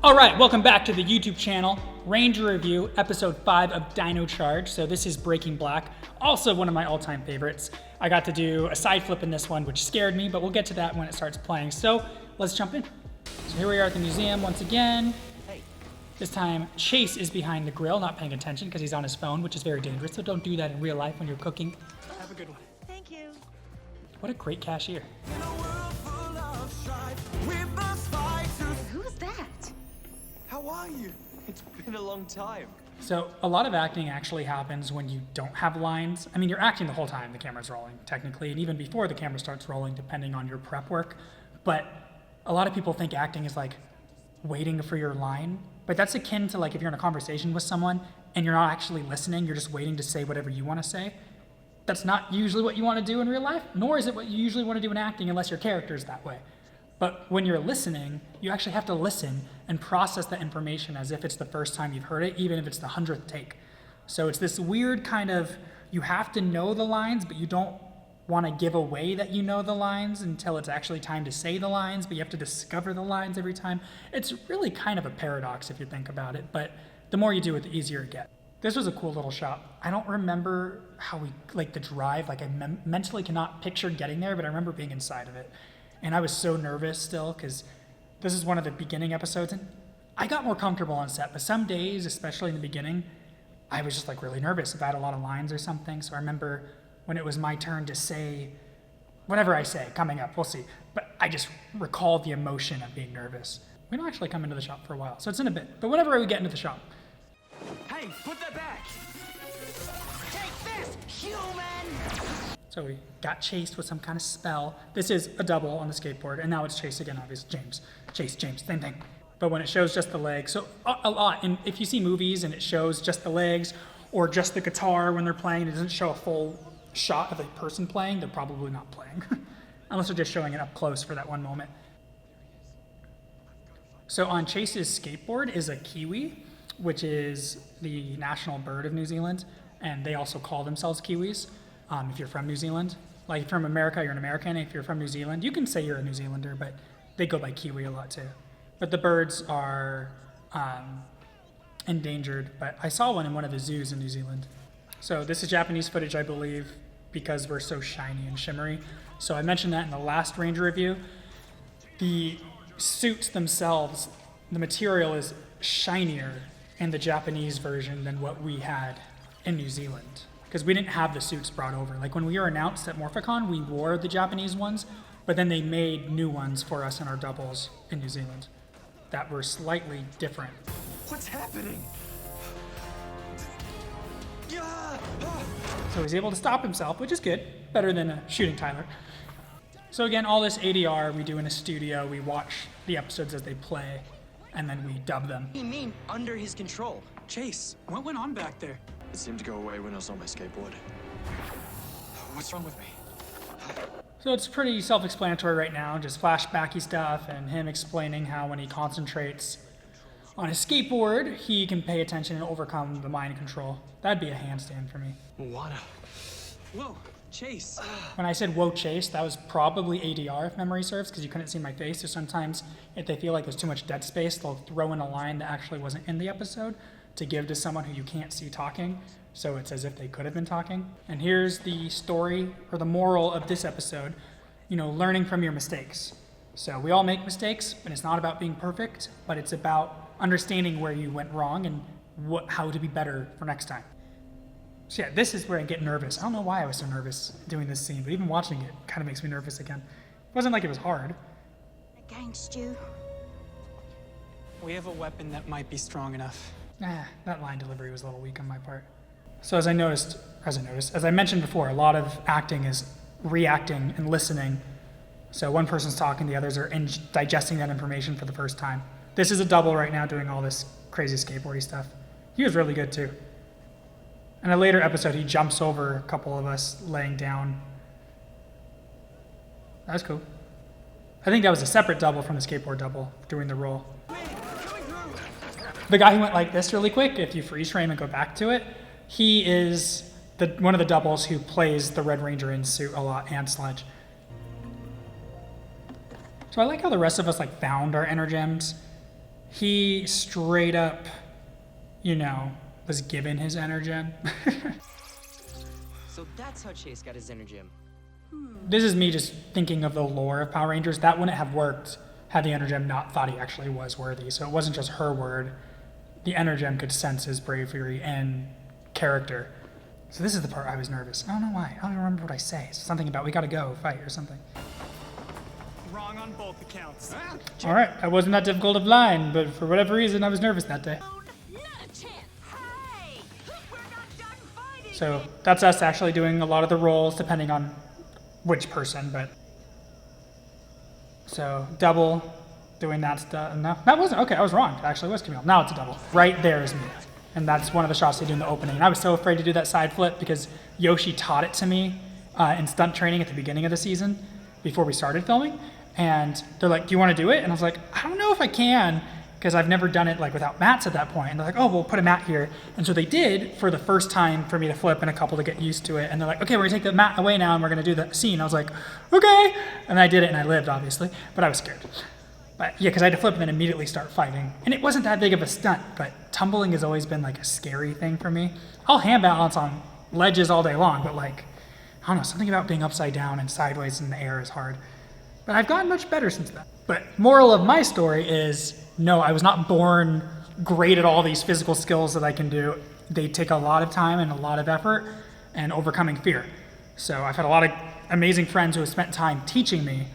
All right, welcome back to the YouTube channel, Ranger Review, episode 5 of Dino Charge. So this is Breaking Black, also one of my all-time favorites. I got to do a side flip in this one, which scared me, but we'll get to that when it starts playing. So let's jump in. So here we are at the museum once again. This time, Chase is behind the grill, not paying attention because he's on his phone, which is very dangerous. So don't do that in real life when you're cooking. Have a good one. Thank you. What a great cashier. Who's that? How are you? It's been a long time. So a lot of acting actually happens when you don't have lines. I mean, you're acting the whole time the camera's rolling, technically, and even before the camera starts rolling, depending on your prep work. But a lot of people think acting is like waiting for your line. But that's akin to like if you're in a conversation with someone and you're not actually listening, you're just waiting to say whatever you want to say. That's not usually what you want to do in real life, nor is it what you usually want to do in acting unless your character is that way. But when you're listening, you actually have to listen and process that information as if it's the first time you've heard it, even if it's the 100th take. So it's this weird kind of, you have to know the lines, but you don't want to give away that you know the lines until it's actually time to say the lines, but you have to discover the lines every time. It's really kind of a paradox if you think about it, but the more you do it, the easier it gets. This was a cool little shot. I don't remember how we, like the drive, like I mentally cannot picture getting there, but I remember being inside of it. And I was so nervous still because this is one of the beginning episodes, and I got more comfortable on set, but some days, especially in the beginning, I was just like really nervous if I had a lot of lines or something. So I remember when it was my turn to say whatever I say coming up, we'll see. But I just recall the emotion of being nervous. We don't actually come into the shop for a while, so it's in a bit. But whenever we get into the shop. Hey, put that back! Take this, human! So we got chased with some kind of spell. This is a double on the skateboard, and now it's Chase again, obviously. James, same thing. But when it shows just the legs, so a lot, and if you see movies and it shows just the legs or just the guitar when they're playing, it doesn't show a full shot of a person playing, they're probably not playing. Unless they're just showing it up close for that one moment. So on Chase's skateboard is a kiwi, which is the national bird of New Zealand, and they also call themselves Kiwis. If you're from New Zealand, like from America, you're an American. If you're from New Zealand, you can say you're a New Zealander, but they go by Kiwi a lot too. But the birds are endangered, but I saw one in one of the zoos in New Zealand. So this is Japanese footage, I believe, because we're so shiny and shimmery. So I mentioned that in the last Ranger review. The suits themselves, the material is shinier in the Japanese version than what we had in New Zealand. Because we didn't have the suits brought over. Like when we were announced at Morphicon, we wore the Japanese ones, but then they made new ones for us in our doubles in New Zealand that were slightly different. What's happening? So he's able to stop himself, which is good. Better than shooting Tyler. So again, all this ADR we do in a studio. We watch the episodes as they play, and then we dub them. What do you mean, under his control? Chase, what went on back there? It seemed to go away when I was on my skateboard. What's wrong with me? So it's pretty self-explanatory right now, just flashbacky stuff and him explaining how when he concentrates on his skateboard, he can pay attention and overcome the mind control. That'd be a handstand for me. What? Whoa, Chase. When I said, whoa, Chase, that was probably ADR if memory serves, because you couldn't see my face. So sometimes if they feel like there's too much dead space, they'll throw in a line that actually wasn't in the episode to give to someone who you can't see talking, so it's as if they could have been talking. And here's the story, or the moral of this episode, learning from your mistakes. So we all make mistakes, and it's not about being perfect, but it's about understanding where you went wrong and how to be better for next time. So yeah, this is where I get nervous. I don't know why I was so nervous doing this scene, but even watching it kind of makes me nervous again. It wasn't like it was hard. Against you. We have a weapon that might be strong enough. That line delivery was a little weak on my part. So as I mentioned before, a lot of acting is reacting and listening. So one person's talking, the others are digesting that information for the first time. This is a double right now doing all this crazy skateboardy stuff. He was really good too. In a later episode, he jumps over a couple of us laying down. That was cool. I think that was a separate double from the skateboard double doing the roll. The guy who went like this really quick, if you freeze frame and go back to it, he is one of the doubles who plays the Red Ranger in suit a lot and Sledge. So I like how the rest of us found our energems. he straight up, was given his Energem. So that's how Chase got his Energem. This is me just thinking of the lore of Power Rangers. That wouldn't have worked had the Energem not thought he actually was worthy. So it wasn't just her word. The Energem could sense his bravery and character. So this is the part I was nervous. I don't know why. I don't even remember what I say. It's something about we gotta go fight or something. Wrong on both accounts. All right, that wasn't that difficult of line, but for whatever reason, I was nervous that day. Not a chance. Hey, we're not done fighting. So that's us actually doing a lot of the roles, depending on which person, but. So double, doing that stuff. No, that wasn't, okay, I was wrong. It actually was Camille. Now it's a double. Right there is me. And that's one of the shots they do in the opening. And I was so afraid to do that side flip because Yoshi taught it to me in stunt training at the beginning of the season before we started filming. And they're like, do you want to do it? And I was like, I don't know if I can because I've never done it like without mats at that point. And they're like, oh, we'll put a mat here. And so they did for the first time for me to flip and a couple to get used to it. And they're like, okay, we're gonna take the mat away now and we're gonna do the scene. I was like, okay. And I did it and I lived, obviously, but I was scared. But yeah, because I had to flip and then immediately start fighting. And it wasn't that big of a stunt, but tumbling has always been like a scary thing for me. I'll hand balance on ledges all day long, but like, I don't know, something about being upside down and sideways in the air is hard. But I've gotten much better since then. But moral of my story is, no, I was not born great at all these physical skills that I can do. They take a lot of time and a lot of effort and overcoming fear. So I've had a lot of amazing friends who have spent time teaching me,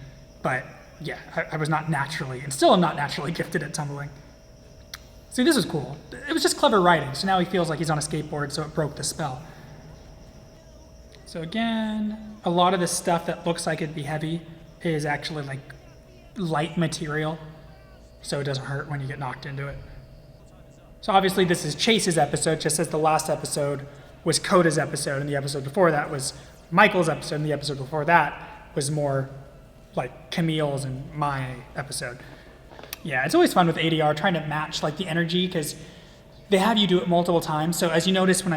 but yeah, I was not naturally, and still am not naturally gifted at tumbling. See, this is cool. It was just clever writing, so now he feels like he's on a skateboard, so it broke the spell. So again, a lot of this stuff that looks like it'd be heavy is actually like light material, so it doesn't hurt when you get knocked into it. So obviously this is Chase's episode, just as the last episode was Coda's episode, and the episode before that was Michael's episode, and the episode before that was more like Camille's and my episode. Yeah, it's always fun with ADR trying to match like the energy because they have you do it multiple times. So as you notice when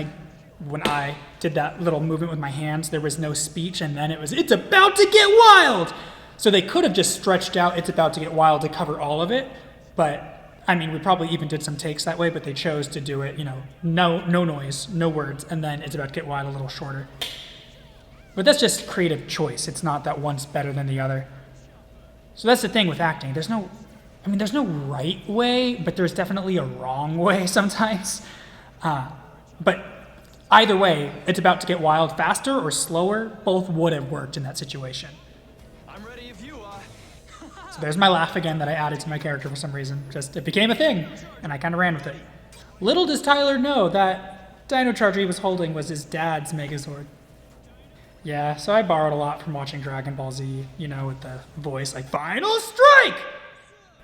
I did that little movement with my hands, there was no speech, and then it was, it's about to get wild. So they could have just stretched out it's about to get wild to cover all of it, but I mean, we probably even did some takes that way, but they chose to do it, no noise, no words, and then it's about to get wild a little shorter. But that's just creative choice. It's not that one's better than the other. So that's the thing with acting. There's no right way, but there's definitely a wrong way sometimes. But either way, it's about to get wild faster or slower. Both would have worked in that situation. I'm ready if you are. So there's my laugh again that I added to my character for some reason. Just, it became a thing, and I kind of ran with it. Little does Tyler know that Dino Charger he was holding was his dad's Megazord. Yeah, so I borrowed a lot from watching Dragon Ball Z, with the voice like, Final Strike!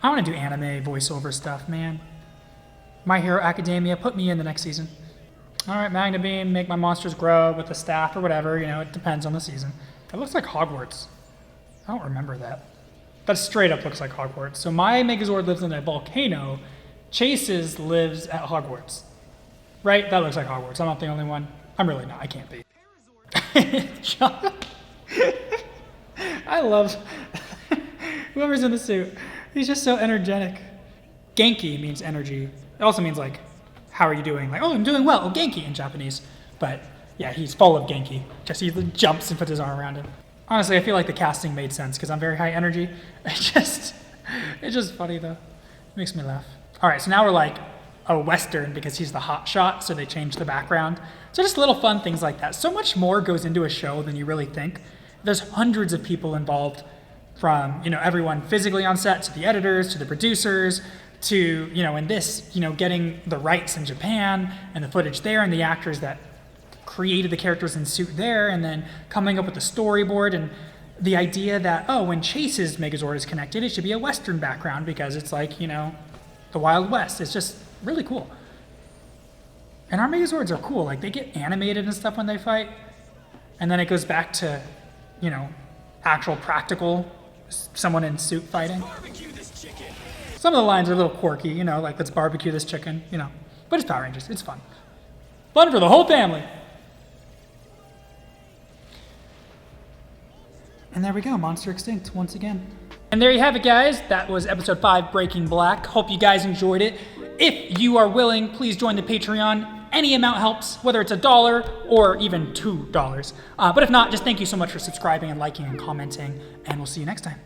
I want to do anime voiceover stuff, man. My Hero Academia, put me in the next season. All right, Magna Beam, make my monsters grow with the staff or whatever, it depends on the season. It looks like Hogwarts. I don't remember that. That straight up looks like Hogwarts. So my Megazord lives in a volcano. Chase's lives at Hogwarts. Right? That looks like Hogwarts. I'm not the only one. I'm really not. I can't be. John. I love whoever's in the suit. He's just so energetic. Genki means energy. It also means like, how are you doing? Like, oh, I'm doing well. Oh, Genki in Japanese. But yeah, he's full of Genki. Just he jumps and puts his arm around him. Honestly, I feel like the casting made sense because I'm very high energy. It's just funny though. It makes me laugh. All right, so now we're like a Western because he's the hot shot, so they changed the background. So just little fun things like that. So much more goes into a show than you really think. There's hundreds of people involved from, everyone physically on set to the editors, to the producers, to, in this, getting the rights in Japan and the footage there and the actors that created the characters in suit there and then coming up with the storyboard and the idea that, oh, when Chase's Megazord is connected, it should be a Western background because it's like, the Wild West. It's just really cool. And our Megazords are cool. Like, they get animated and stuff when they fight. And then it goes back to, actual practical, someone in suit fighting. Some of the lines are a little quirky, like, let's barbecue this chicken, But it's Power Rangers. It's fun. Fun for the whole family. And there we go. Monster extinct once again. And there you have it, guys. That was episode 5, Breaking Black. Hope you guys enjoyed it. If you are willing, please join the Patreon. Any amount helps, whether it's $1 or even $2. But if not, just thank you so much for subscribing and liking and commenting, and we'll see you next time.